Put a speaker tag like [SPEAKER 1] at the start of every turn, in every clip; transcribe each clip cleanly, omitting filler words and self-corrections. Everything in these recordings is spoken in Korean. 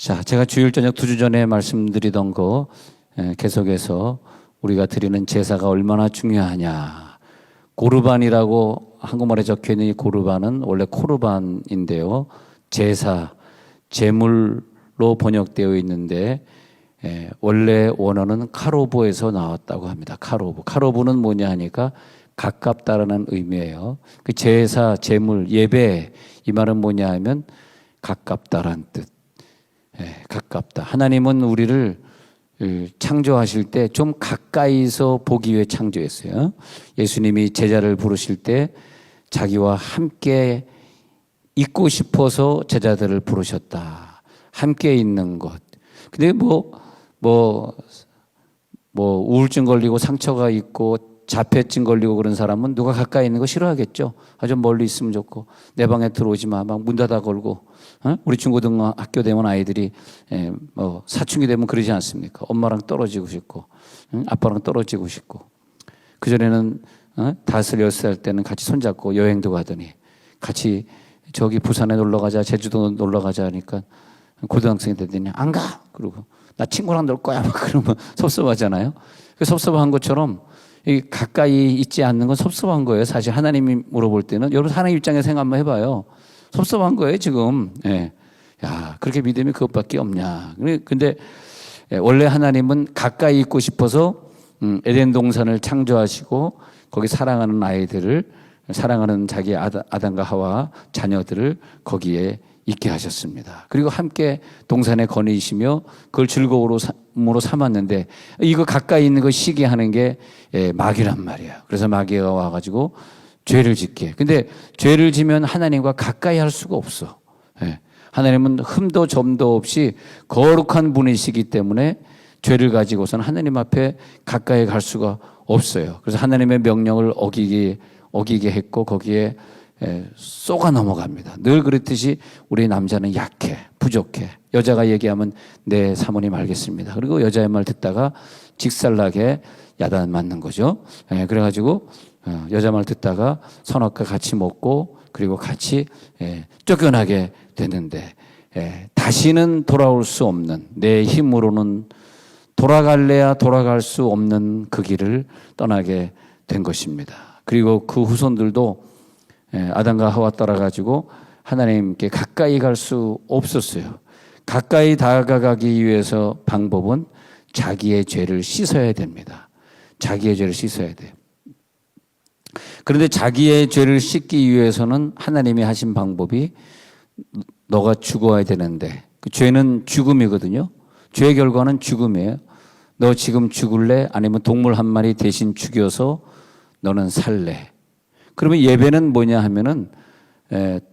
[SPEAKER 1] 자, 제가 주일 저녁 2주 전에 말씀드리던 거 계속해서 우리가 드리는 제사가 얼마나 중요하냐. 고르반이라고 한국말에 적혀 있는 이 고르반은 원래 코르반인데요. 제사, 제물로 번역되어 있는데 원래 원어는 카로보에서 나왔다고 합니다. 카로보. 카로보는 뭐냐 하니까 가깝다라는 의미예요. 그 제사, 제물, 예배 이 말은 뭐냐 하면 가깝다란 뜻. 가깝다. 하나님은 우리를 창조하실 때 좀 가까이서 보기 위해 창조했어요. 예수님이 제자를 부르실 때 자기와 함께 있고 싶어서 제자들을 부르셨다. 함께 있는 것. 근데 우울증 걸리고 상처가 있고 자폐증 걸리고 그런 사람은 누가 가까이 있는 거 싫어하겠죠. 아주 멀리 있으면 좋고 내 방에 들어오지 마. 막 문 닫아 걸고. 우리 중고등학교 되면 아이들이 사춘기 되면 그러지 않습니까? 엄마랑 떨어지고 싶고 아빠랑 떨어지고 싶고. 그전에는 5, 6살 때는 같이 손잡고 여행도 가더니 같이 저기 부산에 놀러 가자 제주도 놀러 가자 하니까 고등학생이 되더니 안 가. 그러고 나 친구랑 놀 거야. 막 그러면 섭섭하잖아요. 그 섭섭한 것처럼 가까이 있지 않는 건 섭섭한 거예요. 사실 하나님이 물어볼 때는 여러분 하나님 입장에서 생각 한번 해봐요. 섭섭한 거예요 지금. 야 그렇게 믿음이 그것밖에 없냐. 근데 원래 하나님은 가까이 있고 싶어서 에덴 동산을 창조하시고 거기 사랑하는 아이들을 사랑하는 자기 아담과 하와 자녀들을 거기에 있게 하셨습니다. 그리고 함께 동산에 거니시며 그걸 즐거움으로 삼았는데 이거 가까이 있는 거 시기 하는 게 마귀란 말이야. 그래서 마귀가 와가지고 죄를 짓게. 근데 죄를 지면 하나님과 가까이 할 수가 없어. 하나님은 흠도 점도 없이 거룩한 분이시기 때문에 죄를 가지고서는 하나님 앞에 가까이 갈 수가 없어요. 그래서 하나님의 명령을 어기게 했고 거기에 쏘가 넘어갑니다. 늘 그랬듯이 우리 남자는 약해, 부족해. 여자가 얘기하면 네 사모님 알겠습니다. 그리고 여자의 말 듣다가 직살나게 야단 맞는 거죠. 그래가지고 여자 말 듣다가 선악과 같이 먹고 그리고 같이 쫓겨나게 되는데 다시는 돌아올 수 없는 내 힘으로는 돌아갈래야 돌아갈 수 없는 그 길을 떠나게 된 것입니다. 그리고 그 후손들도 아담과 하와 따라가지고 하나님께 가까이 갈 수 없었어요. 가까이 다가가기 위해서 방법은 자기의 죄를 씻어야 됩니다. 자기의 죄를 씻어야 돼요. 그런데 자기의 죄를 씻기 위해서는 하나님이 하신 방법이 너가 죽어야 되는데 그 죄는 죽음이거든요. 죄의 결과는 죽음이에요. 너 지금 죽을래? 아니면 동물 한 마리 대신 죽여서 너는 살래? 그러면 예배는 뭐냐 하면은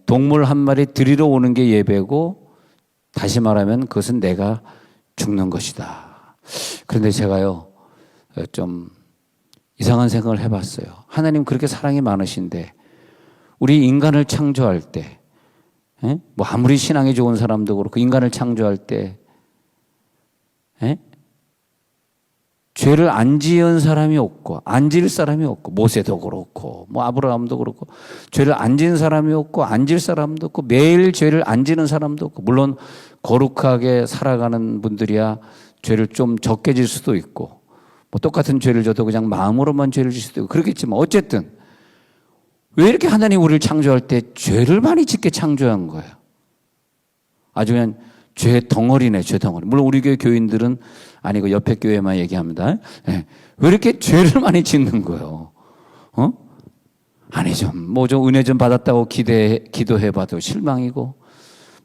[SPEAKER 1] 동물 한 마리 드리러 오는 게 예배고 다시 말하면 그것은 내가 죽는 것이다. 그런데 제가요 좀 이상한 생각을 해봤어요. 하나님 그렇게 사랑이 많으신데 우리 인간을 창조할 때 아무리 신앙이 좋은 사람도 그렇고 인간을 창조할 때 죄를 안 지은 사람이 없고 안 지을 사람이 없고 모세도 그렇고 아브라함도 그렇고 죄를 안 지은 사람이 없고 안 지을 사람도 없고 매일 죄를 안 지는 사람도 없고 물론 거룩하게 살아가는 분들이야 죄를 좀 적게 질 수도 있고 똑같은 죄를 져도 그냥 마음으로만 죄를 질 수도 있고 그렇겠지만 어쨌든 왜 이렇게 하나님 우리를 창조할 때 죄를 많이 짓게 창조한 거예요? 아주 그냥 죄 덩어리네, 죄 덩어리. 물론 우리 교회 교인들은 아니고 옆에 교회만 얘기합니다. 왜 이렇게 죄를 많이 짓는 거예요? 아니 좀 은혜 좀 받았다고 기도해봐도 실망이고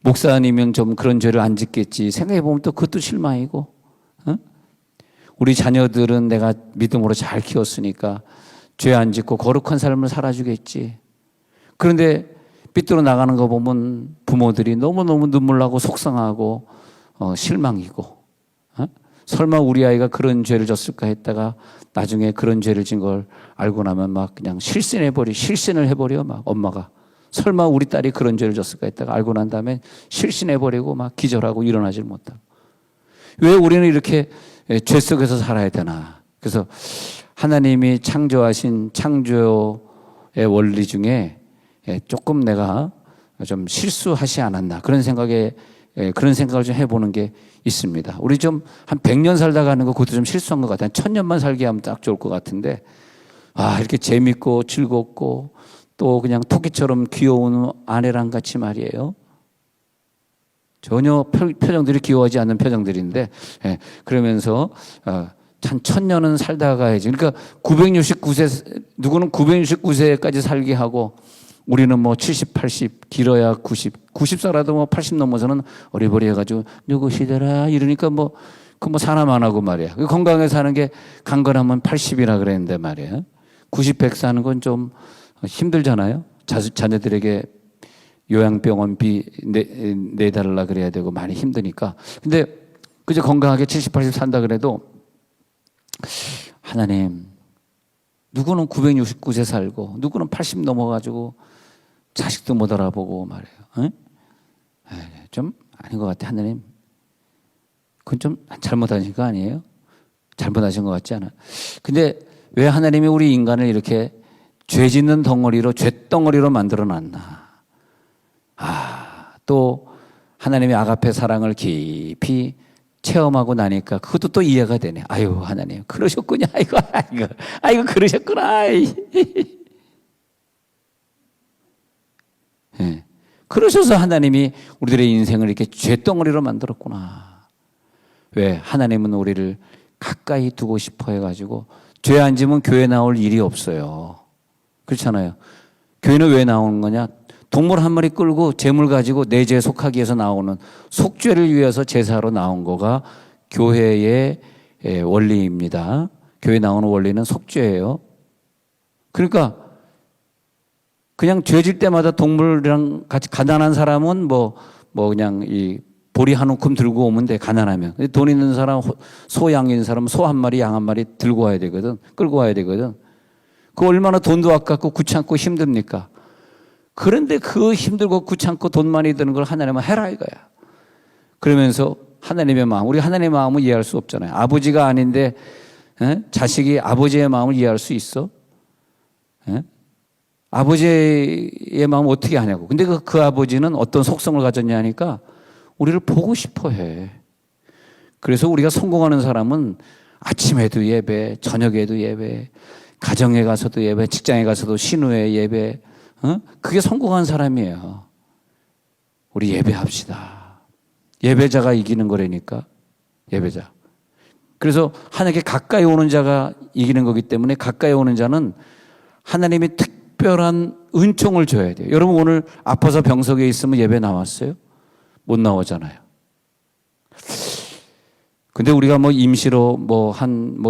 [SPEAKER 1] 목사님은 좀 그런 죄를 안 짓겠지 생각해보면 또 그것도 실망이고 우리 자녀들은 내가 믿음으로 잘 키웠으니까 죄 안 짓고 거룩한 삶을 살아주겠지. 그런데 삐뚤어 나가는 거 보면 부모들이 너무너무 눈물 나고 속상하고 실망이고 설마 우리 아이가 그런 죄를 졌을까 했다가 나중에 그런 죄를 진 걸 알고 나면 막 그냥 실신을 해버려 막 엄마가 설마 우리 딸이 그런 죄를 졌을까 했다가 알고 난 다음에 실신해버리고 막 기절하고 일어나질 못하고 왜 우리는 이렇게 죄 속에서 살아야 되나. 그래서 하나님이 창조하신 창조의 원리 중에 조금 내가 좀 실수하지 않았나 그런 생각에 그런 생각을 좀 해보는 게 있습니다. 우리 좀 한 100년 살다 가는 거 그것도 좀 실수한 것 같아요. 1000년만 살게 하면 딱 좋을 것 같은데, 이렇게 재밌고 즐겁고 또 그냥 토끼처럼 귀여운 아내랑 같이 말이에요. 전혀 표정들이 귀여워하지 않는 표정들인데, 그러면서 한 1000년은 살다 가야지. 그러니까 969세, 누구는 969세까지 살게 하고 우리는 뭐 70, 80, 길어야 90 살아도 뭐 80 넘어서는 어리버리 해가지고 누구시더라 이러니까 그 사람 안 하고 말이야. 건강하게 사는 게 강건하면 80이라 그랬는데 말이야. 90, 100 사는 건 좀 힘들잖아요. 자녀들에게 요양병원비 내달라 그래야 되고 많이 힘드니까. 근데 그저 건강하게 70, 80 산다 그래도 하나님, 누구는 969세 살고 누구는 80 넘어가지고 자식도 못 알아보고 말이에요. 응? 좀 아닌 것 같아. 하나님, 그건 좀 잘못하신 거 아니에요? 잘못하신 것 같지 않아? 근데 왜 하나님이 우리 인간을 이렇게 죄 짓는 덩어리로, 죄덩어리로 만들어 놨나? 또 하나님의 아가페 사랑을 깊이 체험하고 나니까 그것도 또 이해가 되네. 아유, 하나님, 그러셨군요. 아이고, 그러셨구나. 그러셔서 하나님이 우리들의 인생을 이렇게 죄덩어리로 만들었구나. 왜? 하나님은 우리를 가까이 두고 싶어 해가지고 죄 안 지면 교회 나올 일이 없어요. 그렇잖아요. 교회는 왜 나오는 거냐? 동물 한 마리 끌고 재물 가지고 내 죄에 속하기 위해서 나오는, 속죄를 위해서 제사로 나온 거가 교회의 원리입니다. 교회 나오는 원리는 속죄예요. 그러니까 그냥 죄질 때마다 동물이랑 같이, 가난한 사람은 그냥 이 보리 한 움큼 들고 오면 돼, 가난하면. 돈 있는 사람, 소, 양 있는 사람은 소 한 마리, 양 한 마리 들고 와야 되거든. 끌고 와야 되거든. 그 얼마나 돈도 아깝고 귀찮고 힘듭니까? 그런데 그 힘들고 귀찮고 돈 많이 드는 걸 하나님은 해라 이거야. 그러면서 하나님의 마음, 우리 하나님의 마음을 이해할 수 없잖아요. 아버지가 아닌데 자식이 아버지의 마음을 이해할 수 있어? 아버지의 마음을 어떻게 하냐고. 근데 그 아버지는 어떤 속성을 가졌냐 하니까 우리를 보고 싶어 해. 그래서 우리가 성공하는 사람은 아침에도 예배, 저녁에도 예배, 가정에 가서도 예배, 직장에 가서도 신우회 예배, 그게 성공한 사람이에요. 우리 예배합시다. 예배자가 이기는 거라니까. 예배자. 그래서 하나님께 가까이 오는 자가 이기는 거기 때문에 가까이 오는 자는 하나님이 특별한 은총을 줘야 돼요. 여러분 오늘 아파서 병석에 있으면 예배 나왔어요? 못 나오잖아요. 근데 우리가 임시로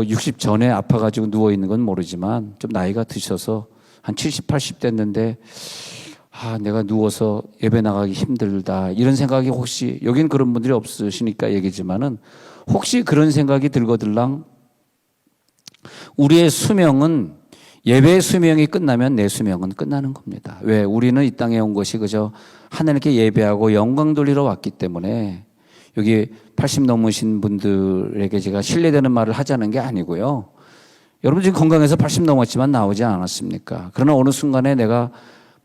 [SPEAKER 1] 60 전에 아파가지고 누워있는 건 모르지만 좀 나이가 드셔서 한 70, 80 됐는데 내가 누워서 예배 나가기 힘들다 이런 생각이 혹시, 여긴 그런 분들이 없으시니까 얘기지만은 혹시 그런 생각이 들거들랑 우리의 수명은, 예배의 수명이 끝나면 내 수명은 끝나는 겁니다. 왜? 우리는 이 땅에 온 것이 그저 하나님께 예배하고 영광 돌리러 왔기 때문에, 여기 80 넘으신 분들에게 제가 신뢰되는 말을 하자는 게 아니고요. 여러분 지금 건강해서 80 넘었지만 나오지 않았습니까? 그러나 어느 순간에 내가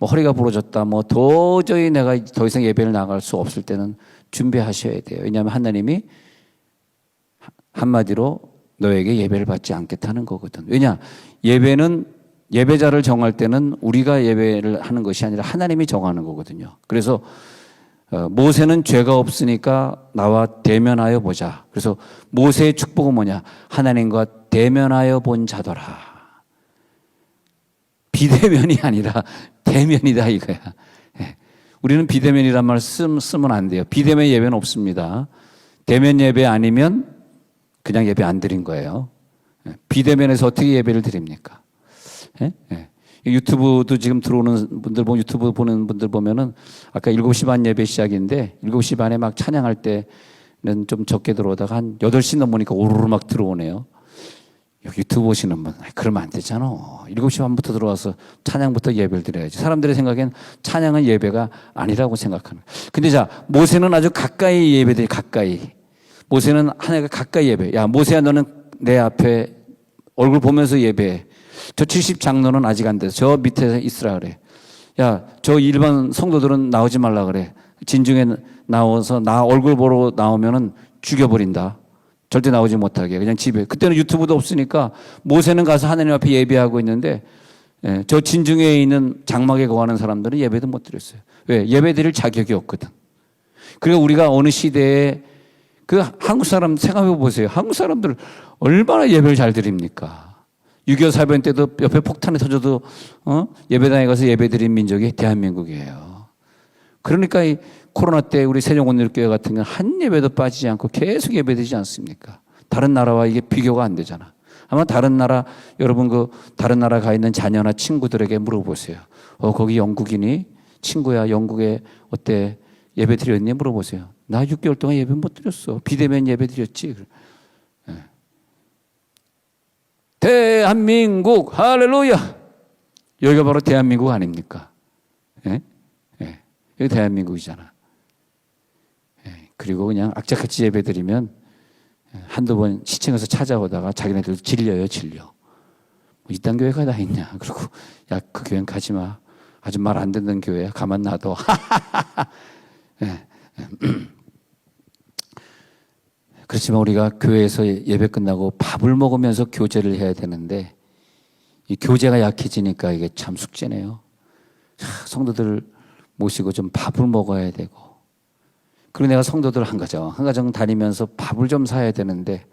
[SPEAKER 1] 허리가 부러졌다, 도저히 내가 더 이상 예배를 나갈 수 없을 때는 준비하셔야 돼요. 왜냐하면 하나님이 한마디로 너에게 예배를 받지 않겠다는 거거든. 왜냐? 예배는, 예배자를 정할 때는 우리가 예배를 하는 것이 아니라 하나님이 정하는 거거든요. 그래서 모세는 죄가 없으니까 나와 대면하여 보자. 그래서 모세의 축복은 뭐냐? 하나님과 대면하여 본 자더라. 비대면이 아니라 대면이다 이거야. 우리는 비대면이란 말 쓰면 안 돼요. 비대면 예배는 없습니다. 대면 예배 아니면 그냥 예배 안 드린 거예요. 비대면에서 어떻게 예배를 드립니까? 유튜브도 지금 들어오는 분들, 유튜브 보는 분들 보면은 아까 7시 반 예배 시작인데 7시 반에 막 찬양할 때는 좀 적게 들어오다가 한 8시 넘으니까 오르르 막 들어오네요. 유튜브 보시는 분, 그러면 안 되잖아. 7시 반부터 들어와서 찬양부터 예배를 드려야지. 사람들의 생각엔 찬양은 예배가 아니라고 생각하는. 근데 자, 모세는 아주 가까이 예배드려, 가까이. 모세는 하나님과 가까이 예배. 야, 모세야, 너는 내 앞에 얼굴 보면서 예배해. 저 70장로는 아직 안 돼서 저 밑에 있으라 그래. 야, 저 일반 성도들은 나오지 말라 그래. 진중에 나와서 나 얼굴 보러 나오면은 죽여버린다. 절대 나오지 못하게 그냥 집에. 그때는 유튜브도 없으니까 모세는 가서 하나님 앞에 예배하고 있는데 저 진중에 있는 장막에 거하는 사람들은 예배도 못 드렸어요. 왜? 예배 드릴 자격이 없거든. 그리고 우리가 어느 시대에 그 한국 사람 생각해 보세요. 한국 사람들 얼마나 예배를 잘 드립니까? 6.25 사변 때도 옆에 폭탄이 터져도 예배당에 가서 예배 드린 민족이 대한민국이에요. 그러니까 이 코로나 때 우리 세종원리교회 같은 경우는 한 예배도 빠지지 않고 계속 예배드리지 않습니까? 다른 나라와 이게 비교가 안 되잖아. 아마 다른 나라, 여러분 다른 나라 가 있는 자녀나 친구들에게 물어보세요. 거기 영국이니? 친구야, 영국에 어때? 예배 드렸니? 물어보세요. 나 6개월 동안 예배 못 드렸어. 비대면 예배 드렸지. 대한민국, 할렐루야! 여기가 바로 대한민국 아닙니까? 예? 예. 여기 대한민국이잖아. 예. 그리고 그냥 악착같이 예배 드리면 한두 번 시청에서 찾아오다가 자기네들 질려요, 질려. 뭐 이딴 교회가 다 있냐. 그리고 야, 그 교회는 가지 마. 아주 말 안 듣는 교회야. 가만 놔둬. 예. 그렇지만 우리가 교회에서 예배 끝나고 밥을 먹으면서 교제를 해야 되는데 이 교제가 약해지니까 이게 참 숙제네요. 성도들 모시고 좀 밥을 먹어야 되고 그리고 내가 성도들 한 가정 다니면서 밥을 좀 사야 되는데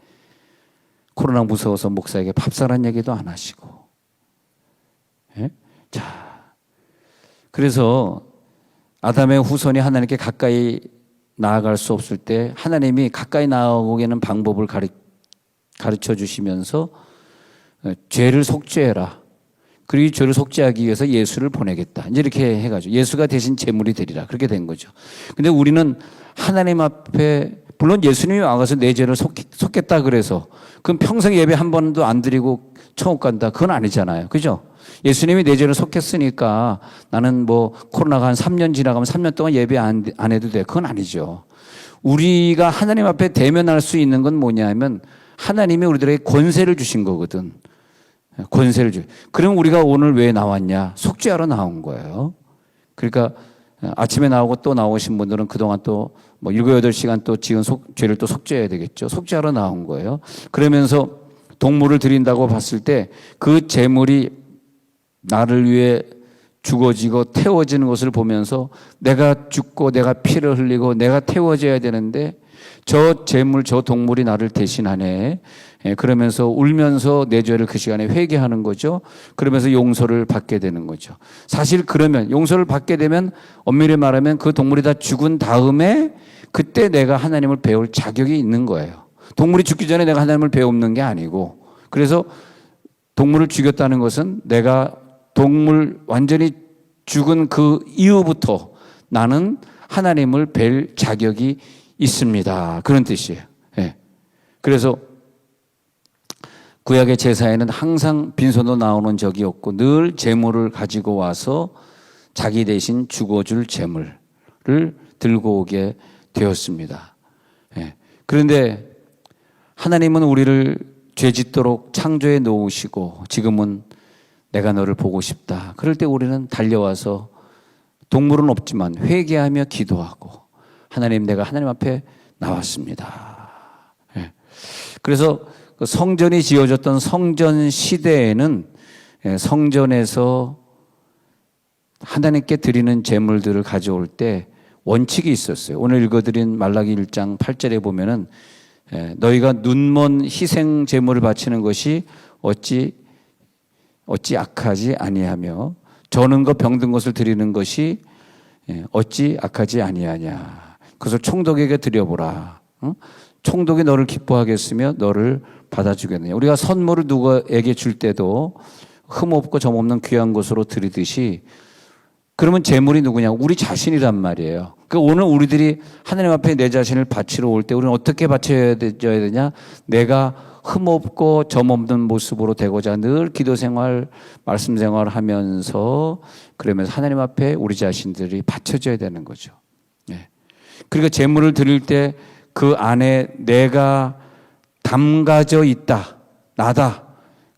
[SPEAKER 1] 코로나 무서워서 목사에게 밥 사란 얘기도 안 하시고 예? 자, 그래서 아담의 후손이 하나님께 가까이 나아갈 수 없을 때 하나님이 가까이 나아오게 하는 방법을 가르쳐 주시면서 죄를 속죄해라. 그리고 이 죄를 속죄하기 위해서 예수를 보내겠다. 이제 이렇게 해가지고 예수가 대신 제물이 되리라. 그렇게 된 거죠. 근데 우리는 하나님 앞에 물론 예수님이 와서 내 죄를 속겠다 그래서 그럼 평생 예배 한 번도 안 드리고 천국 간다. 그건 아니잖아요. 그죠? 예수님이 내 죄를 속했으니까 나는 뭐 코로나가 한 3년 지나가면 3년 동안 예배 안 해도 돼. 그건 아니죠. 우리가 하나님 앞에 대면할 수 있는 건 뭐냐면 하나님이 우리들에게 권세를 주신 거거든. 권세를 주. 그럼 우리가 오늘 왜 나왔냐? 속죄하러 나온 거예요. 그러니까 아침에 나오고 또 나오신 분들은 그동안 또 뭐 7, 8시간 또 지은 죄를 또 속죄해야 되겠죠. 속죄하러 나온 거예요. 그러면서 동물을 드린다고 봤을 때 그 제물이 나를 위해 죽어지고 태워지는 것을 보면서 내가 죽고 내가 피를 흘리고 내가 태워져야 되는데 저 제물, 저 동물이 나를 대신하네. 그러면서 울면서 내 죄를 그 시간에 회개하는 거죠. 그러면서 용서를 받게 되는 거죠. 사실 그러면 용서를 받게 되면 엄밀히 말하면 그 동물이 다 죽은 다음에 그때 내가 하나님을 배울 자격이 있는 거예요. 동물이 죽기 전에 내가 하나님을 배우는 게 아니고 그래서 동물을 죽였다는 것은 내가 동물 완전히 죽은 그 이후부터 나는 하나님을 뵐 자격이 있습니다. 그런 뜻이에요. 예. 그래서 구약의 제사에는 항상 빈손으로 나오는 적이 없고 늘 제물을 가지고 와서 자기 대신 죽어줄 제물을 들고 오게 되었습니다. 예. 그런데 하나님은 우리를 죄짓도록 창조해 놓으시고 지금은 내가 너를 보고 싶다. 그럴 때 우리는 달려와서 동물은 없지만 회개하며 기도하고 하나님 내가 하나님 앞에 나왔습니다. 예. 그래서 성전이 지어졌던 성전 시대에는 성전에서 하나님께 드리는 제물들을 가져올 때 원칙이 있었어요. 오늘 읽어드린 말라기 1장 8절에 보면은 너희가 눈먼 희생 제물을 바치는 것이 어찌 악하지 아니하며 저는 것 병든 것을 드리는 것이 어찌 악하지 아니하냐. 그래서 총독에게 드려보라. 총독이 너를 기뻐하겠으며 너를 받아주겠느냐. 우리가 선물을 누구에게 줄 때도 흠없고 점없는 귀한 것으로 드리듯이 그러면 제물이 누구냐? 우리 자신이란 말이에요. 그러니까 오늘 우리들이 하나님 앞에 내 자신을 바치러 올 때 우리는 어떻게 바쳐야 되냐? 내가 흠없고 점없는 모습으로 되고자 늘 기도 생활, 말씀 생활 하면서 그러면서 하나님 앞에 우리 자신들이 바쳐져야 되는 거죠. 네. 그러니까 제물을 드릴 때 그 안에 내가 담가져 있다, 나다.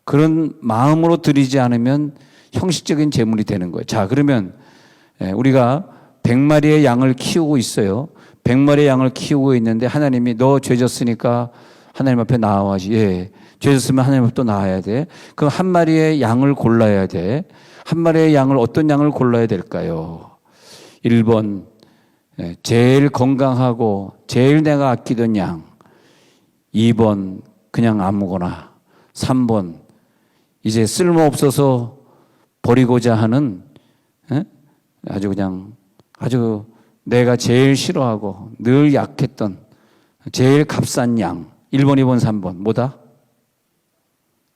[SPEAKER 1] 그런 마음으로 드리지 않으면 형식적인 제물이 되는 거예요. 자, 그러면 우리가 100마리의 양을 키우고 있어요. 100마리의 양을 키우고 있는데 하나님이 너 죄졌으니까 하나님 앞에 나와야지. 예. 죄졌으면 하나님 앞에 또 나와야 돼. 그 한 마리의 양을 골라야 돼. 한 마리의 양을 어떤 양을 골라야 될까요? 1번 제일 건강하고 제일 내가 아끼던 양. 2번 그냥 아무거나. 3번 이제 쓸모없어서 버리고자 하는 아주 내가 제일 싫어하고 늘 약했던 제일 값싼 양. 1번, 2번, 3번 뭐다?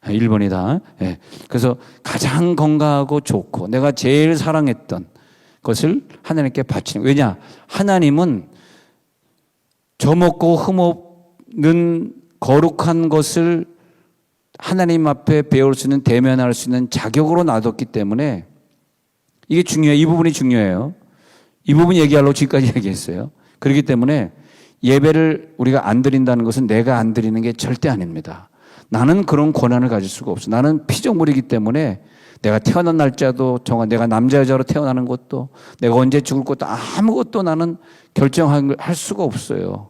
[SPEAKER 1] 1번이다. 예. 그래서 가장 건강하고 좋고 내가 제일 사랑했던 것을 하나님께 바치는. 왜냐? 하나님은 저먹고 흠없는 거룩한 것을 하나님 앞에 배울 수 있는, 대면할 수 있는 자격으로 놔뒀기 때문에 이게 중요해요. 이 부분이 중요해요. 이 부분 얘기하려고 지금까지 얘기했어요. 그렇기 때문에 예배를 우리가 안 드린다는 것은 내가 안 드리는 게 절대 아닙니다. 나는 그런 권한을 가질 수가 없어. 나는 피조물이기 때문에 내가 태어난 날짜도 정한, 내가 남자 여자로 태어나는 것도, 내가 언제 죽을 것도 아무것도 나는 결정할 수가 없어요.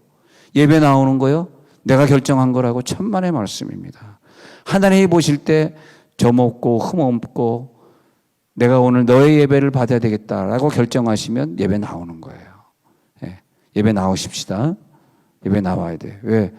[SPEAKER 1] 예배 나오는 거요? 내가 결정한 거라고 천만의 말씀입니다. 하나님이 보실 때 저먹고 흠없고 내가 오늘 너의 예배를 받아야 되겠다라고 결정하시면 예배 나오는 거예요. 예. 예배 나오십시다. 예배 나와야 돼. 왜?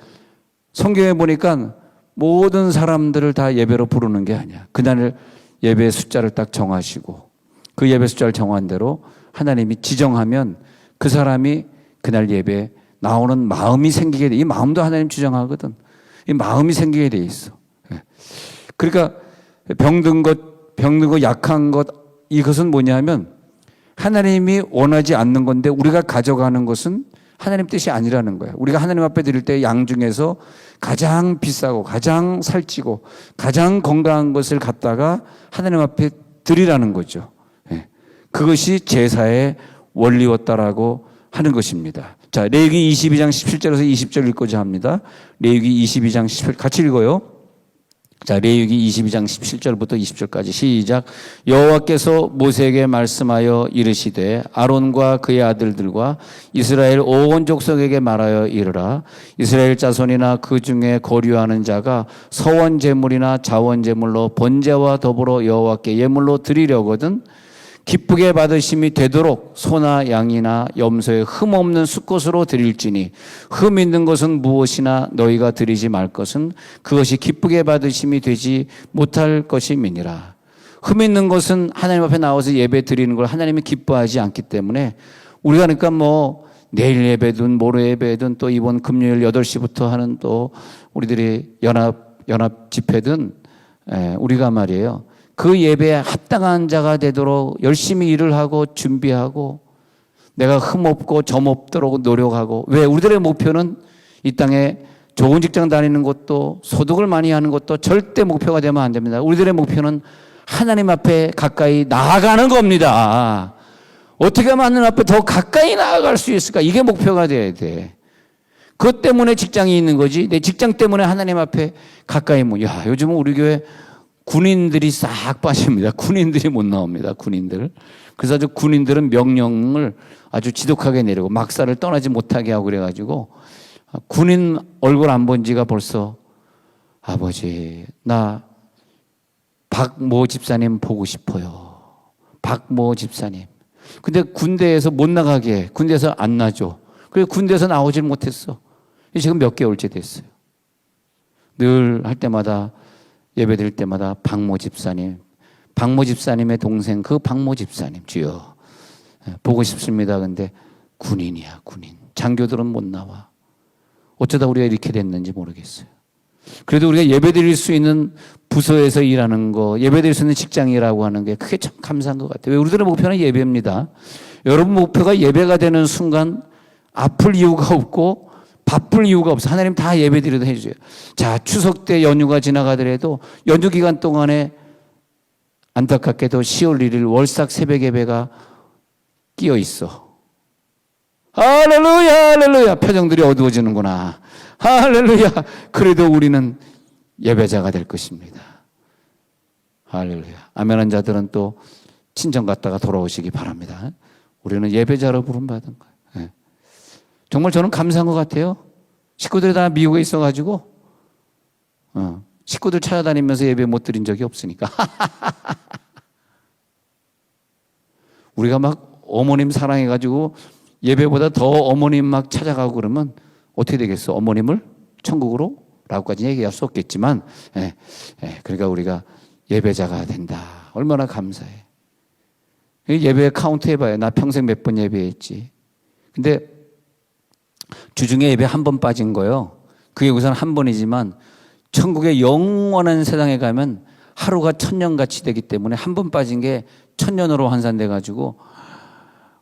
[SPEAKER 1] 성경에 보니까 모든 사람들을 다 예배로 부르는 게 아니야. 그날 예배 숫자를 딱 정하시고 그 예배 숫자를 정한 대로 하나님이 지정하면 그 사람이 그날 예배 나오는 마음이 생기게 돼. 이 마음도 하나님 지정하거든. 이 마음이 생기게 돼 있어. 그러니까 병든 것, 약한 것, 이것은 뭐냐면 하나님이 원하지 않는 건데 우리가 가져가는 것은 하나님 뜻이 아니라는 거예요. 우리가 하나님 앞에 드릴 때 양 중에서 가장 비싸고 가장 살찌고 가장 건강한 것을 갖다가 하나님 앞에 드리라는 거죠. 그것이 제사의 원리였다라고 하는 것입니다. 자, 레위기 22장 17절에서 20절 읽고자 합니다. 레위기 22장 17절 같이 읽어요. 자, 레위기 22장 17절부터 20절까지 시작. 여호와께서 모세에게 말씀하여 이르시되 아론과 그의 아들들과 이스라엘 온 족속에게 말하여 이르라. 이스라엘 자손이나 그 중에 거류하는 자가 서원 제물이나 자원 제물로 번제와 더불어 여호와께 예물로 드리려거든 기쁘게 받으심이 되도록 소나 양이나 염소의 흠 없는 수컷으로 드릴지니 흠 있는 것은 무엇이나 너희가 드리지 말 것은 그것이 기쁘게 받으심이 되지 못할 것임이니라. 흠 있는 것은 하나님 앞에 나와서 예배 드리는 걸 하나님이 기뻐하지 않기 때문에 우리가 그러니까 뭐 내일 예배든 모레 예배든 또 이번 금요일 8시부터 하는 또 우리들이 연합 집회든 우리가 말이에요. 그 예배에 합당한 자가 되도록 열심히 일을 하고 준비하고 내가 흠없고 점없도록 노력하고. 왜? 우리들의 목표는 이 땅에 좋은 직장 다니는 것도 소득을 많이 하는 것도 절대 목표가 되면 안 됩니다. 우리들의 목표는 하나님 앞에 가까이 나아가는 겁니다. 어떻게 하면 하나님 앞에 더 가까이 나아갈 수 있을까? 이게 목표가 돼야 돼. 그것 때문에 직장이 있는 거지. 내 직장 때문에 하나님 앞에 가까이 야, 요즘은 우리 교회 군인들이 싹 빠집니다. 군인들이 못 나옵니다. 군인들. 그래서 아주 군인들은 명령을 아주 지독하게 내리고 막사를 떠나지 못하게 하고 그래가지고 군인 얼굴 안 본 지가 벌써 아버지 나 박모 집사님 보고 싶어요. 박모 집사님. 근데 군대에서 못 나가게 해. 군대에서 안 나죠. 그래서 군대에서 나오질 못했어. 지금 몇 개월째 됐어요. 늘 할 때마다 예배 드릴 때마다 박모 집사님의 동생 그 박모 집사님 주여 보고 싶습니다. 근데 군인이야 군인. 장교들은 못 나와. 어쩌다 우리가 이렇게 됐는지 모르겠어요. 그래도 우리가 예배 드릴 수 있는 부서에서 일하는 거, 예배 드릴 수 있는 직장이라고 하는 게 그게 참 감사한 것 같아요. 왜? 우리들의 목표는 예배입니다. 여러분 목표가 예배가 되는 순간 아플 이유가 없고 바쁠 이유가 없어. 하나님 다 예배 드리도록 해주세요. 자, 추석 때 연휴가 지나가더라도 연휴 기간 동안에 안타깝게도 10월 1일 월삭 새벽 예배가 끼어 있어. 할렐루야, 할렐루야. 표정들이 어두워지는구나. 할렐루야. 그래도 우리는 예배자가 될 것입니다. 할렐루야. 아멘한 자들은 또 친정 갔다가 돌아오시기 바랍니다. 우리는 예배자로 부름받은 거예요. 예. 정말 저는 감사한 것 같아요. 식구들이 다 미국에 있어가지고 식구들 찾아다니면서 예배 못 드린 적이 없으니까. 우리가 막 어머님 사랑해가지고 예배보다 더 어머님 막 찾아가고 그러면 어떻게 되겠어? 어머님을 천국으로? 라고까지 얘기할 수 없겠지만, 그러니까 우리가 예배자가 된다. 얼마나 감사해. 예배 카운트 해봐요. 나 평생 몇 번 예배했지. 근데 주중에 예배 한 번 빠진 거요. 그게 우선 한 번이지만 천국의 영원한 세상에 가면 하루가 천년같이 되기 때문에 한 번 빠진 게 천년으로 환산돼 가지고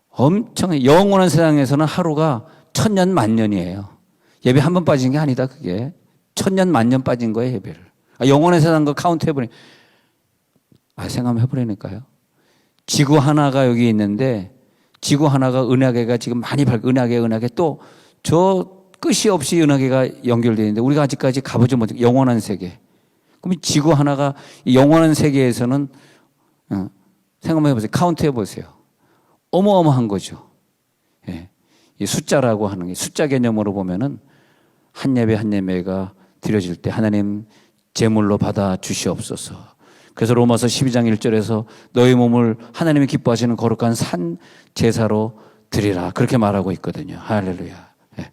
[SPEAKER 1] 엄청 영원한 세상에서는 하루가 천년 만년이에요. 예배 한 번 빠진 게 아니다. 그게 천년 만년 빠진 거예요. 예배를. 영원한 세상 거 카운트 해보니 생각하면 해보라니까요. 지구 하나가 여기 있는데 지구 하나가 은하계가 지금 많이 은하계 또 저 끝이 없이 은하계가 연결되어 있는데 우리가 아직까지 가보지 못한 영원한 세계. 그럼 지구 하나가 영원한 세계에서는 생각만 해보세요. 카운트 해보세요. 어마어마한 거죠. 예. 이 숫자라고 하는 게 숫자 개념으로 보면은 한 예배 한 예배가 드려질 때 하나님 제물로 받아 주시옵소서. 그래서 로마서 12장 1절에서 너희 몸을 하나님이 기뻐하시는 거룩한 산 제사로 드리라. 그렇게 말하고 있거든요. 할렐루야. 예.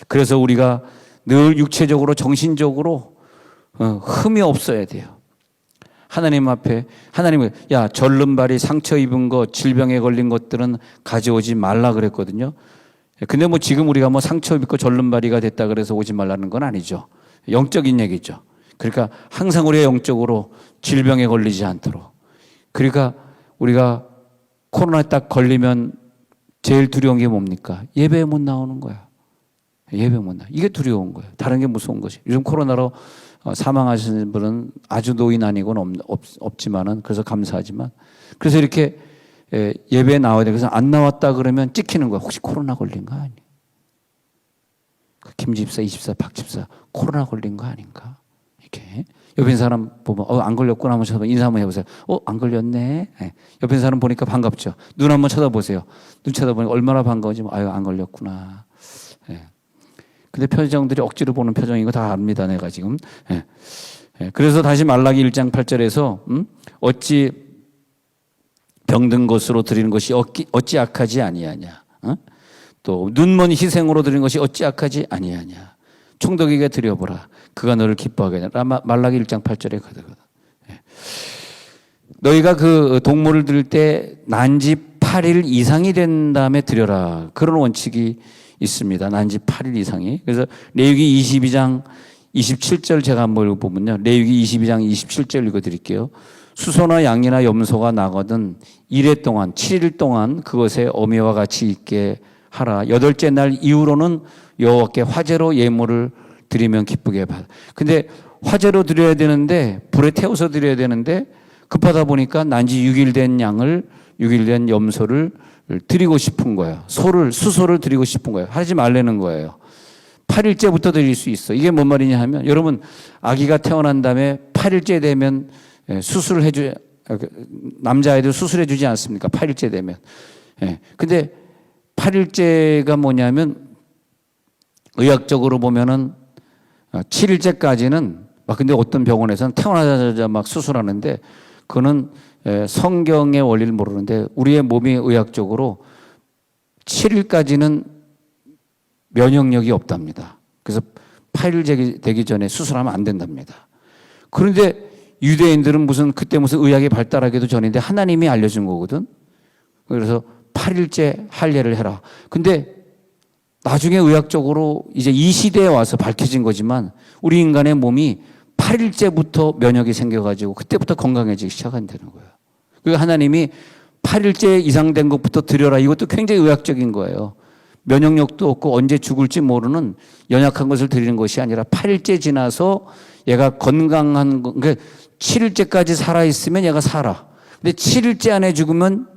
[SPEAKER 1] 그래서 우리가 늘 육체적으로 정신적으로 흠이 없어야 돼요. 하나님 앞에 하나님은 절름발이 상처 입은 것 질병에 걸린 것들은 가져오지 말라 그랬거든요. 근데 뭐 지금 우리가 뭐 상처 입고 절름발이가 됐다 그래서 오지 말라는 건 아니죠. 영적인 얘기죠. 그러니까 항상 우리가 영적으로 질병에 걸리지 않도록. 그러니까 우리가 코로나에 딱 걸리면 제일 두려운 게 뭡니까? 예배에 못 나오는 거야. 예배 못 나와. 이게 두려운 거예요. 다른 게 무서운 것이. 요즘 코로나로 사망하시는 분은 아주 노인 아니고는 없지만은 그래서 감사하지만 그래서 이렇게 예배에 나와야 돼. 그래서 안 나왔다 그러면 찍히는 거야. 혹시 코로나 걸린 거 아니야? 김 집사, 이 집사, 박 집사 코로나 걸린 거 아닌가? 이렇게 옆에 있는 사람 보면 안 걸렸구나 한번 쳐다보면 인사 한번 해보세요. 안 걸렸네. 옆에 있는 사람 보니까 반갑죠. 눈 한번 쳐다보세요. 눈 쳐다보니까 얼마나 반가운지 안 걸렸구나. 근데 표정들이 억지로 보는 표정인 거 다 압니다. 내가 지금. 그래서 다시 말라기 1장 8절에서 어찌 병든 것으로 드리는 것이 어찌 악하지 아니하냐. 또 눈먼 희생으로 드리는 것이 어찌 악하지 아니하냐. 총독에게 드려보라. 그가 너를 기뻐하게 하리라. 말라기 1장 8절에 가거든. 너희가 그 동물을 드릴 때 난지 8일 이상이 된 다음에 드려라. 그런 원칙이 있습니다. 난지 8일 이상이. 그래서 레위기 22장 27절 제가 한번 읽어보면요. 레위기 22장 27절 읽어드릴게요. 수소나 양이나 염소가 나거든 1회 동안 7일 동안 그것에 어미와 같이 있게 하라. 여덟째 날 이후로는 여호와께 화제로 예물을 드리면 기쁘게 받아. 근데 화제로 드려야 되는데 불에 태워서 드려야 되는데 급하다 보니까 난지 6일 된 양을 6일 된 염소를 드리고 싶은 거예요. 수소를 드리고 싶은 거예요. 하지 말라는 거예요. 8일째부터 드릴 수 있어. 이게 뭔 말이냐 하면 여러분 아기가 태어난 다음에 8일째 되면 수술을 남자아이들 수술해 주지 않습니까? 8일째 되면. 근데 8일째가 뭐냐면 의학적으로 보면은 7일째까지는 근데 어떤 병원에서는 태어나자마자 막 수술하는데 그거는 성경의 원리를 모르는데 우리의 몸이 의학적으로 7일까지는 면역력이 없답니다. 그래서 8일 되기 전에 수술하면 안 된답니다. 그런데 유대인들은 그때 무슨 의학이 발달하기도 전인데 하나님이 알려준 거거든. 그래서 8일째 할례를 해라. 근데 나중에 의학적으로 이제 이 시대에 와서 밝혀진 거지만 우리 인간의 몸이 8일째부터 면역이 생겨가지고 그때부터 건강해지기 시작한다는 거예요. 그리고 하나님이 8일째 이상 된 것부터 드려라. 이것도 굉장히 의학적인 거예요. 면역력도 없고 언제 죽을지 모르는 연약한 것을 드리는 것이 아니라 8일째 지나서 얘가 건강한 거, 그러니까 7일째까지 살아있으면 얘가 살아. 근데 7일째 안에 죽으면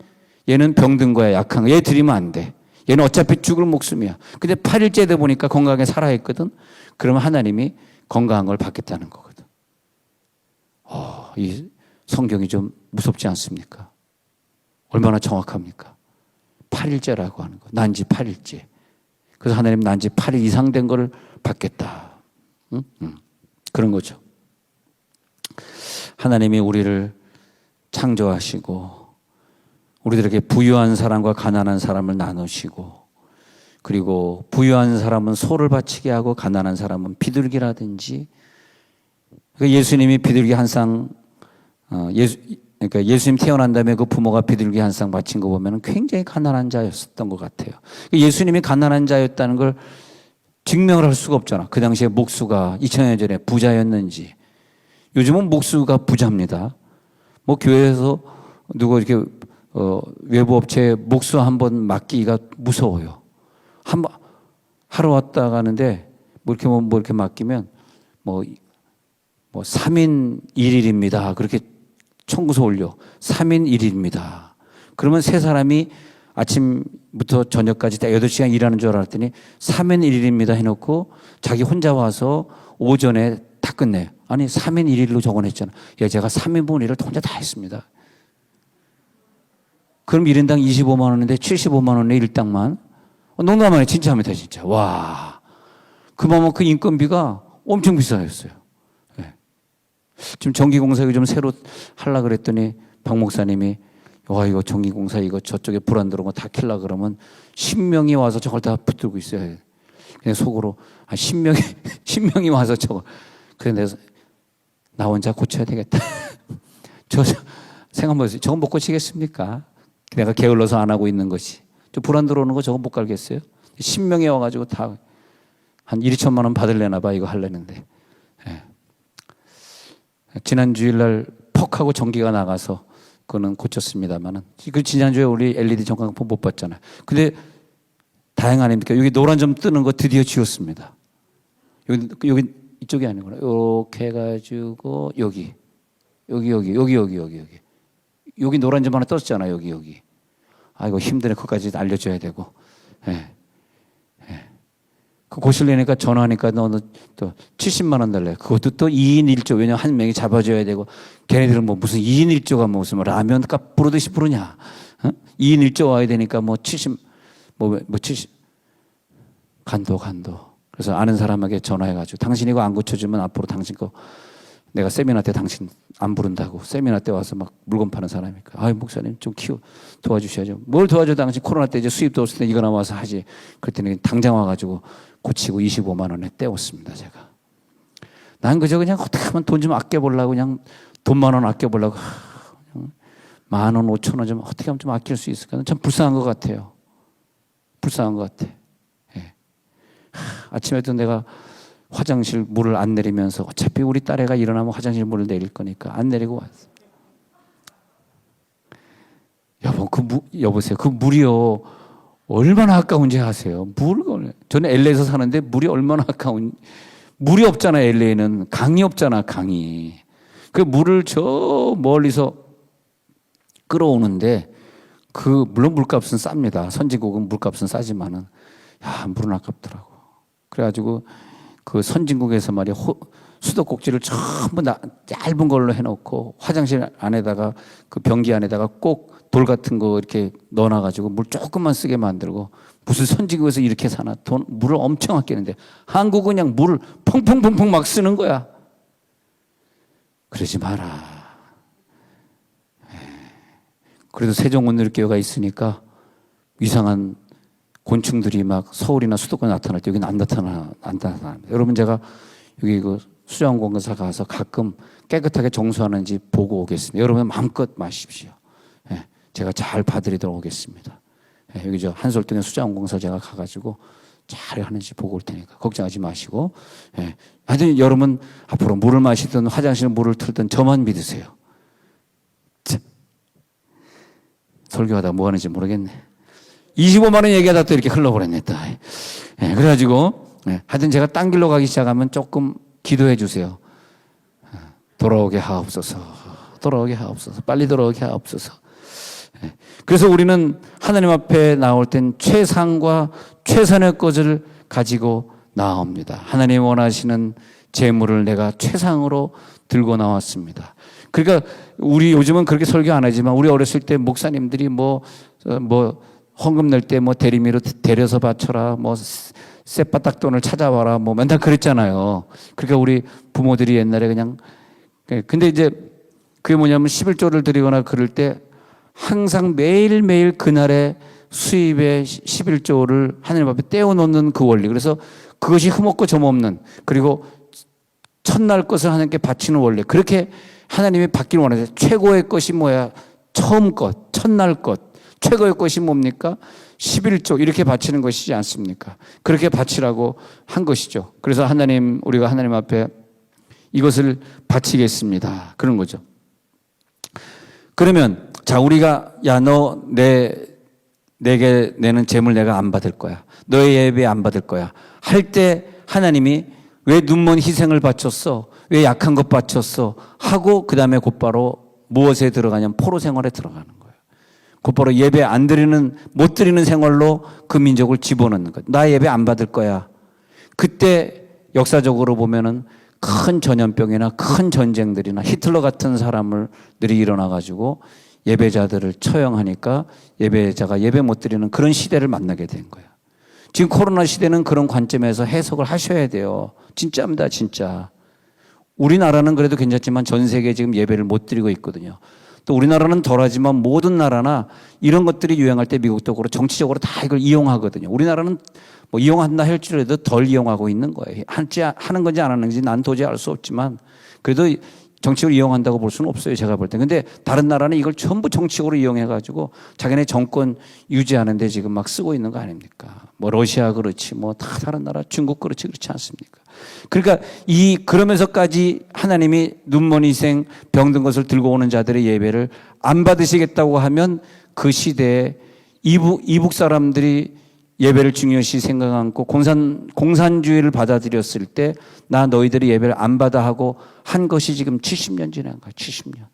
[SPEAKER 1] 얘는 병든 거야. 약한 거. 얘 드리면 안 돼. 얘는 어차피 죽을 목숨이야. 근데 8일째 돼 보니까 건강하게 살아있거든. 그러면 하나님이 건강한 걸 받겠다는 거거든. 이 성경이 좀 무섭지 않습니까? 얼마나 정확합니까? 8일째라고 하는 거. 난지 8일째. 그래서 하나님 난지 8일 이상 된 거를 받겠다. 그런 거죠. 하나님이 우리를 창조하시고 우리들에게 부유한 사람과 가난한 사람을 나누시고 그리고 부유한 사람은 소를 바치게 하고 가난한 사람은 비둘기라든지 예수님이 비둘기 한 쌍 그러니까 예수님 태어난 다음에 그 부모가 비둘기 한 쌍 바친 거 보면 굉장히 가난한 자였었던 것 같아요. 예수님이 가난한 자였다는 걸 증명을 할 수가 없잖아. 그 당시에 목수가 2000년 전에 부자였는지. 요즘은 목수가 부자입니다. 뭐 교회에서 누가 이렇게 외부 업체에 목수 한번 맡기기가 무서워요. 한번 하러 왔다 가는데 뭐 이렇게 맡기면 뭐 3인 1일입니다. 그렇게 청구서 올려. 3인 1일입니다. 그러면 세 사람이 아침부터 저녁까지 딱 8시간 일하는 줄 알았더니 3인 1일입니다 해놓고 자기 혼자 와서 오전에 다 끝내요. 아니 3인 1일로 적어냈잖아. 야, 제가 3인분 일을 혼자 다 했습니다. 그럼 1인당 25만 원인데 75만 원에 일당만. 농담 아니에요. 진짜 합니다. 진짜. 와. 그만큼 인건비가 엄청 비싸졌어요. 네. 지금 전기공사 요즘 새로 하려고 그랬더니 박 목사님이 와, 이거 전기공사 이거 저쪽에 불 안 들어온 거 다 킬라 그러면 10명이 와서 저걸 다 붙들고 있어요. 그냥 속으로 10명이 와서 저거. 그래 내가 나 혼자 고쳐야 되겠다. 저 생각해보세요. 저건 못 고치겠습니까? 내가 게을러서 안 하고 있는 것이. 저 불 안 들어오는 거 저거 못 갈겠어요? 10명이 와가지고 다 한 1, 2천만 원 받으려나 봐 이거 하려는데. 예. 지난 주일날 퍽 하고 전기가 나가서 그거는 고쳤습니다만은 그 지난주에 우리 LED 전광판 못 봤잖아요. 근데 다행 아닙니까? 여기 노란 점 뜨는 거 드디어 지웠습니다. 여기 이쪽이 아니구나. 이렇게 해가지고 여기 노란 점 하나 떴잖아. 여기. 아이고 힘드네. 그것까지 알려줘야 되고. 예. 그 고실래니까 전화하니까 너는 또 70만 원 달래. 그것도 또 2인 1조. 왜냐면 한 명이 잡아줘야 되고. 걔네들은 뭐 무슨 2인 1조가 무슨 뭐 라면 값 부르듯이 부르냐. 어? 2인 1조 와야 되니까 뭐 70. 간도. 그래서 아는 사람에게 전화해가지고 당신 이거 안 고쳐주면 앞으로 당신 거 내가 세미나 때 당신 안 부른다고. 세미나 때 와서 막 물건 파는 사람이니까. 아이 목사님 좀 도와주셔야죠. 뭘 도와줘. 당신 코로나 때 이제 수입도 없을 때 이거 나와서 하지. 그랬더니 당장 와가지고 고치고 25만 원에 떼었습니다. 제가. 난 그저 그냥 어떻게 하면 돈 좀 아껴보려고 그냥 돈만 원 아껴보려고 그냥 10,000원 5,000원 좀 어떻게 하면 좀 아낄 수 있을까. 참 불쌍한 것 같아요. 불쌍한 것 같아. 예. 아침에도 내가 화장실 물을 안 내리면서 어차피 우리 딸애가 일어나면 화장실 물을 내릴 거니까 안 내리고 왔어. 여보세요. 그 물이요. 얼마나 아까운지 아세요? 저는 LA에서 사는데 물이 얼마나 물이 없잖아. LA는 강이 없잖아. 강이. 그 물을 저 멀리서 끌어오는데 물론 물값은 쌉니다. 선진국은 물값은 싸지만은 물은 아깝더라고. 그래가지고 그 선진국에서 말이야 수도꼭지를 전부 얇은 걸로 해놓고 화장실 안에다가 그 변기 안에다가 꼭 돌 같은 거 이렇게 넣어놔가지고 물 조금만 쓰게 만들고 무슨 선진국에서 이렇게 사나 물을 엄청 아끼는데 한국은 그냥 물을 펑펑펑펑 막 쓰는 거야. 그러지 마라. 그래도 세종문화교회가 있으니까 이상한 곤충들이 막 서울이나 수도권에 나타날 때 여기는 안 나타나. 여러분 제가 여기 그 수자원공사 가서 가끔 깨끗하게 정수하는지 보고 오겠습니다. 여러분 마음껏 마십시오. 예, 제가 잘 봐드리도록 오겠습니다. 예, 여기 저 한솔동에 수자원공사 제가 가가지고 잘 하는지 보고 올 테니까 걱정하지 마시고. 예, 하여튼 여러분 앞으로 물을 마시든 화장실 물을 틀든 저만 믿으세요. 참. 설교하다 뭐 하는지 모르겠네. 25만 원 얘기하다 또 이렇게 흘러버렸네. 예, 그래가지고 하여튼 제가 딴 길로 가기 시작하면 조금 기도해 주세요. 돌아오게 하옵소서. 빨리 돌아오게 하옵소서. 그래서 우리는 하나님 앞에 나올 땐 최상과 최선의 것을 가지고 나옵니다. 하나님 원하시는 재물을 내가 최상으로 들고 나왔습니다. 그러니까 우리 요즘은 그렇게 설교 안 하지만 우리 어렸을 때 목사님들이 헌금 낼 때 뭐 대리미로 데려서 바쳐라, 뭐 쌔바닥 돈을 찾아와라, 뭐 맨날 그랬잖아요. 그러니까 우리 부모들이 옛날에 그냥, 근데 이제 그게 뭐냐면 11조를 드리거나 그럴 때 항상 매일매일 그날의 수입의 11조를 하나님 앞에 떼어놓는 그 원리. 그래서 그것이 흠없고 점없는, 그리고 첫날 것을 하나님께 바치는 원리. 그렇게 하나님이 받기를 원하세요. 최고의 것이 뭐야? 처음 것, 첫날 것. 최고의 것이 뭡니까? 11조 이렇게 바치는 것이지 않습니까? 그렇게 바치라고 한 것이죠. 그래서 우리가 하나님 앞에 이것을 바치겠습니다. 그런 거죠. 그러면 자, 우리가 너 내게 내는 재물 내가 안 받을 거야. 너의 예배 안 받을 거야. 할 때 하나님이 왜 눈먼 희생을 바쳤어? 왜 약한 것 바쳤어? 하고 그 다음에 곧바로 무엇에 들어가냐면 포로 생활에 들어가는 거예요. 곧바로 예배 못 드리는 생활로 그 민족을 집어넣는 거예요. 나 예배 안 받을 거야. 그때 역사적으로 보면은 큰 전염병이나 큰 전쟁들이나 히틀러 같은 사람들이 일어나가지고 예배자들을 처형하니까 예배자가 예배 못 드리는 그런 시대를 만나게 된 거예요. 지금 코로나 시대는 그런 관점에서 해석을 하셔야 돼요. 진짜입니다, 진짜. 우리나라는 그래도 괜찮지만 전 세계에 지금 예배를 못 드리고 있거든요. 또 우리나라는 덜하지만 모든 나라나 이런 것들이 유행할 때 미국도 그렇고 정치적으로 다 이걸 이용하거든요. 우리나라는 뭐 이용한다 할지라도 덜 이용하고 있는 거예요. 하는 건지 안 하는지 난 도저히 알 수 없지만 그래도 정치적으로 이용한다고 볼 수는 없어요. 제가 볼 때. 근데 다른 나라는 이걸 전부 정치적으로 이용해가지고 자기네 정권 유지하는데 지금 막 쓰고 있는 거 아닙니까? 뭐 러시아 그렇지, 뭐 다 다른 나라, 중국 그렇지, 그렇지 않습니까? 그러니까 그러면서까지 하나님이 눈먼 희생, 병든 것을 들고 오는 자들의 예배를 안 받으시겠다고 하면 그 시대에 이북 사람들이 예배를 중요시 생각 않고 공산주의를 받아들였을 때 나 너희들이 예배를 안 받아 하고 한 것이 지금 70년 지난 거야. 70년.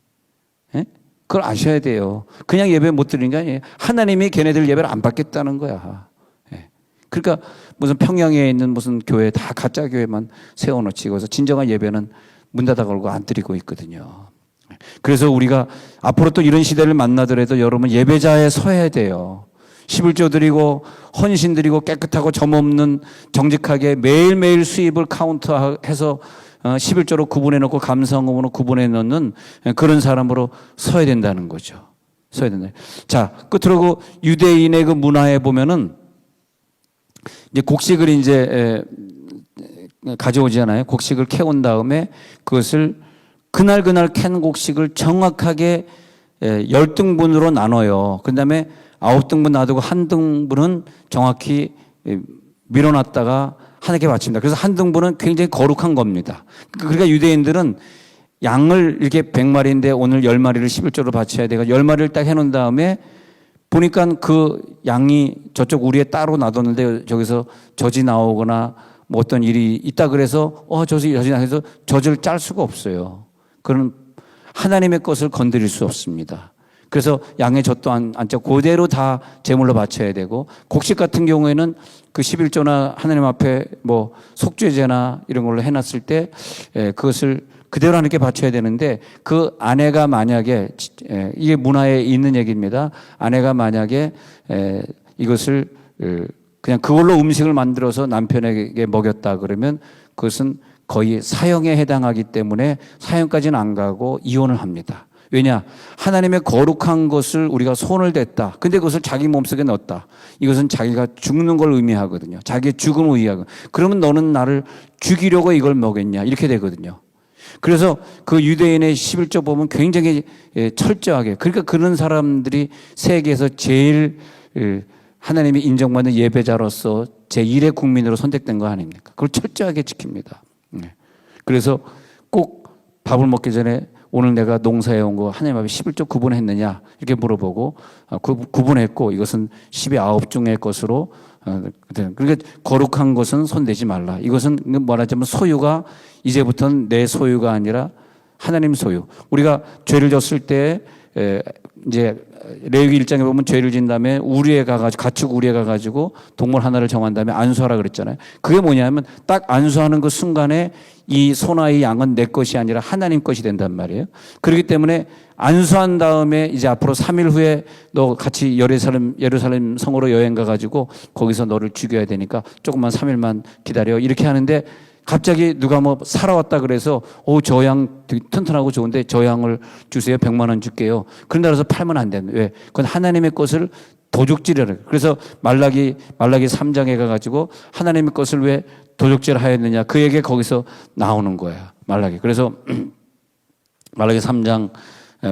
[SPEAKER 1] 예? 그걸 아셔야 돼요. 그냥 예배 못 드리는 게 아니에요. 하나님이 걔네들 예배를 안 받겠다는 거야. 예. 그러니까 무슨 평양에 있는 무슨 교회 다 가짜 교회만 세워놓지. 그래서 진정한 예배는 문 닫아 걸고 안 드리고 있거든요. 그래서 우리가 앞으로 또 이런 시대를 만나더라도 여러분 예배자에 서야 돼요. 11조 드리고 헌신 드리고 깨끗하고 점없는 정직하게 매일매일 수입을 카운트해서 11조로 구분해 놓고 감사헌금으로 구분해 놓는 그런 사람으로 서야 된다는 거죠. 서야 된다. 자, 끝으로 그 유대인의 그 문화에 보면은 이제 곡식을 이제 가져오잖아요. 곡식을 캐온 다음에 그것을 그날 캔 곡식을 정확하게 10등분으로 나눠요. 그 다음에 9등분 놔두고 한 등분은 정확히 밀어놨다가 하나님께 바칩니다. 그래서 한 등분은 굉장히 거룩한 겁니다. 그러니까 유대인들은 양을 이렇게 100마리인데 오늘 10마리를 11조로 바쳐야 돼가 10마리를 딱 해놓은 다음에 보니까 그 양이 저쪽 우리에 따로 놔뒀는데 저기서 젖이 나오거나 뭐 어떤 일이 있다 그래서 젖이 나서 젖을 짤 수가 없어요. 그런 하나님의 것을 건드릴 수 없습니다. 그래서 양의 젖도 안 짜 그대로 다 제물로 바쳐야 되고 곡식 같은 경우에는 그 11조나 하나님 앞에 뭐 속죄제나 이런 걸로 해놨을 때 그것을 그대로 하나님께 바쳐야 되는데 그 아내가 만약에 이게 문화에 있는 얘기입니다. 아내가 만약에 이것을 그냥 그걸로 음식을 만들어서 남편에게 먹였다 그러면 그것은 거의 사형에 해당하기 때문에 사형까지는 안 가고 이혼을 합니다. 왜냐? 하나님의 거룩한 것을 우리가 손을 댔다. 근데 그것을 자기 몸속에 넣었다. 이것은 자기가 죽는 걸 의미하거든요. 자기의 죽음을 의미하거든요. 그러면 너는 나를 죽이려고 이걸 먹였냐? 이렇게 되거든요. 그래서 그 유대인의 11조 보면 굉장히 철저하게 그러니까 그런 사람들이 세계에서 제일 하나님이 인정받는 예배자로서 제1의 국민으로 선택된 거 아닙니까? 그걸 철저하게 지킵니다. 그래서 꼭 밥을 먹기 전에 오늘 내가 농사해 온 거 하나님 앞에 11조 구분했느냐 이렇게 물어보고 구분했고 이것은 10의 9 중의 것으로 그러니까 거룩한 것은 손대지 말라. 이것은 말하자면 소유가 이제부터는 내 소유가 아니라 하나님 소유. 우리가 죄를 졌을 때 이제 레위기 1장에 보면 죄를 진 다음에 우리에 가가지고 가축 우리에 가가지고 동물 하나를 정한 다음에 안수하라 그랬잖아요. 그게 뭐냐면 딱 안수하는 그 순간에 이 소나 이 양은 내 것이 아니라 하나님 것이 된단 말이에요. 그렇기 때문에 안수한 다음에 이제 앞으로 3일 후에 너 같이 예루살렘 성으로 여행 가가지고 거기서 너를 죽여야 되니까 조금만 3일만 기다려 이렇게 하는데 갑자기 누가 뭐 살아왔다 그래서 저 양 되게 튼튼하고 좋은데 저 양을 주세요. 100만 원 줄게요. 그런다 그래서 팔면 안 됩니다. 왜? 그건 하나님의 것을 도둑질이라고. 그래서 말라기 3장에 가가지고 하나님의 것을 왜 도둑질하였느냐. 그 얘기 거기서 나오는 거야. 말라기. 그래서 말라기 3장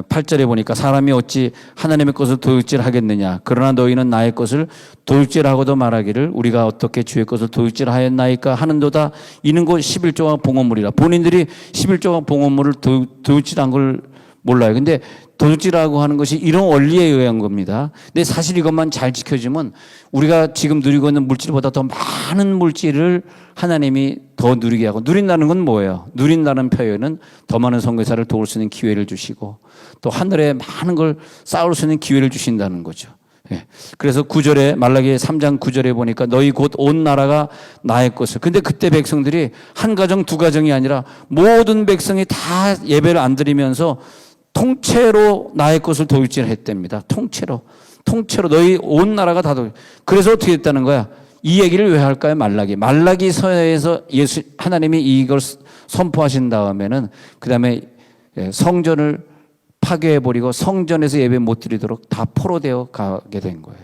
[SPEAKER 1] 8절에 보니까 사람이 어찌 하나님의 것을 도둑질하겠느냐. 그러나 너희는 나의 것을 도둑질하고도 말하기를 우리가 어떻게 주의 것을 도둑질하였나이까 하는도다. 이는 곧 11조각 봉헌물이라. 본인들이 11조각 봉헌물을 도둑질한 걸 몰라요. 근데 도둑질하고 하는 것이 이런 원리에 의한 겁니다. 근데 사실 이것만 잘 지켜주면 우리가 지금 누리고 있는 물질보다 더 많은 물질을 하나님이 더 누리게 하고, 누린다는 건 뭐예요? 누린다는 표현은 더 많은 선교사를 도울 수 있는 기회를 주시고 또 하늘에 많은 걸 쌓을 수 있는 기회를 주신다는 거죠. 예. 그래서 9절에 말라기 3장 9절에 보니까 너희 곧 온 나라가 나의 것을. 근데 그때 백성들이 한 가정 두 가정이 아니라 모든 백성이 다 예배를 안 드리면서 통째로 나의 것을 도둑질했답니다. 통째로 너희 온 나라가 다 도둑. 그래서 어떻게 했다는 거야? 이 얘기를 왜 할까요? 말라기서에서 하나님이 이걸 선포하신 다음에는 그 다음에 성전을 파괴해버리고 성전에서 예배 못 드리도록 다 포로되어 가게 된 거예요.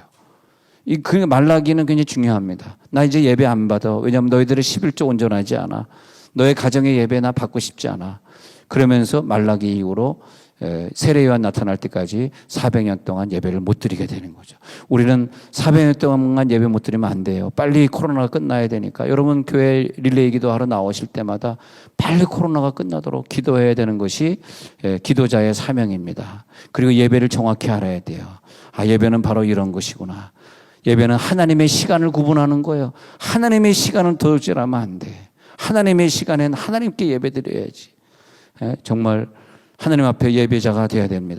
[SPEAKER 1] 그 말라기는 굉장히 중요합니다. 나 이제 예배 안 받아. 왜냐하면 너희들은 11조 온전하지 않아. 너의 가정의 예배 나 받고 싶지 않아. 그러면서 말라기 이후로 세례요한 나타날 때까지 400년 동안 예배를 못 드리게 되는 거죠. 우리는 400년 동안 예배 못 드리면 안 돼요. 빨리 코로나가 끝나야 되니까. 여러분 교회 릴레이 기도하러 나오실 때마다 빨리 코로나가 끝나도록 기도해야 되는 것이 기도자의 사명입니다. 그리고 예배를 정확히 알아야 돼요. 예배는 바로 이런 것이구나. 예배는 하나님의 시간을 구분하는 거예요. 하나님의 시간을 도둑질하면 안 돼. 하나님의 시간엔 하나님께 예배 드려야지. 정말 하나님 앞에 예배자가 되어야 됩니다.